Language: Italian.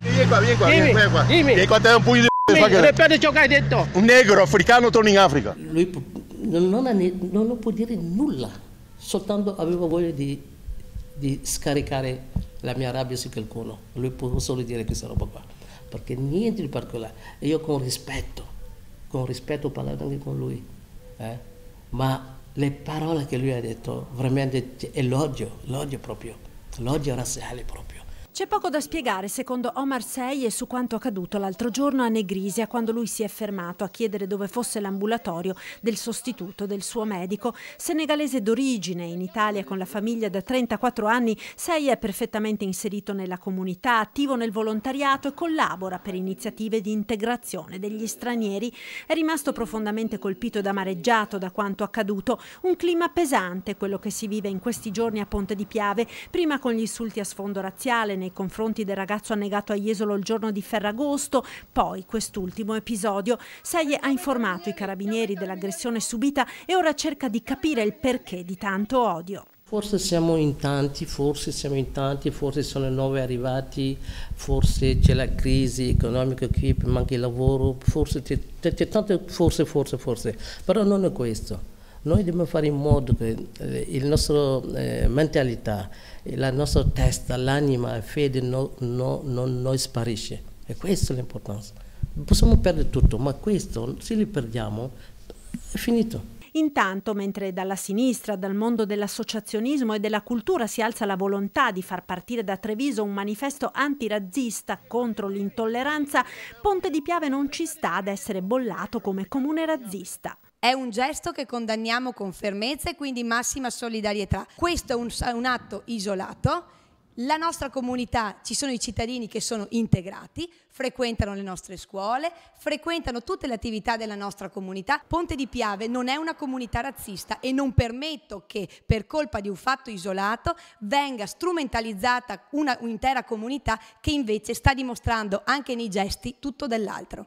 Vieni qua, vieni qua, Dimmi, vieni qua. dimmi. Che qua te un pugno di Ripeti ciò che hai detto. un negro africano torna in Africa. Lui non può dire nulla, soltanto aveva voglia di scaricare la mia rabbia su qualcuno. Lui può solo dire questa roba qua, perché niente di particolare. E io con rispetto ho parlato anche con lui. Ma le parole che lui ha detto, veramente è l'odio proprio, l'odio razziale proprio. C'è poco da spiegare, secondo Omar Seye, su quanto accaduto l'altro giorno a Negrisia, quando lui si è fermato a chiedere dove fosse l'ambulatorio del sostituto del suo medico. Senegalese d'origine, in Italia con la famiglia da 34 anni, Seye è perfettamente inserito nella comunità, attivo nel volontariato e collabora per iniziative di integrazione degli stranieri. È rimasto profondamente colpito ed amareggiato da quanto accaduto. Un clima pesante, quello che si vive in questi giorni a Ponte di Piave, prima con gli insulti a sfondo razziale nei confronti del ragazzo annegato a Jesolo il giorno di Ferragosto, poi quest'ultimo episodio. Seye ha informato i carabinieri dell'aggressione subita e ora cerca di capire il perché di tanto odio. Forse siamo in tanti, forse sono nuovi arrivati, forse c'è la crisi economica qui, manca il lavoro, forse c'è tante forse, però non è questo. Noi dobbiamo fare in modo che la nostra mentalità, la nostra testa, l'anima, la fede non sparisce. E questa è l'importanza. Possiamo perdere tutto, ma questo, se li perdiamo, è finito. Intanto, mentre dalla sinistra, dal mondo dell'associazionismo e della cultura si alza la volontà di far partire da Treviso un manifesto antirazzista contro l'intolleranza, Ponte di Piave non ci sta ad essere bollato come comune razzista. È un gesto che condanniamo con fermezza e quindi massima solidarietà. Questo è un atto isolato. La nostra comunità, ci sono i cittadini che sono integrati, frequentano le nostre scuole, frequentano tutte le attività della nostra comunità. Ponte di Piave non è una comunità razzista e non permetto che per colpa di un fatto isolato venga strumentalizzata un'intera comunità che invece sta dimostrando anche nei gesti tutto dell'altro.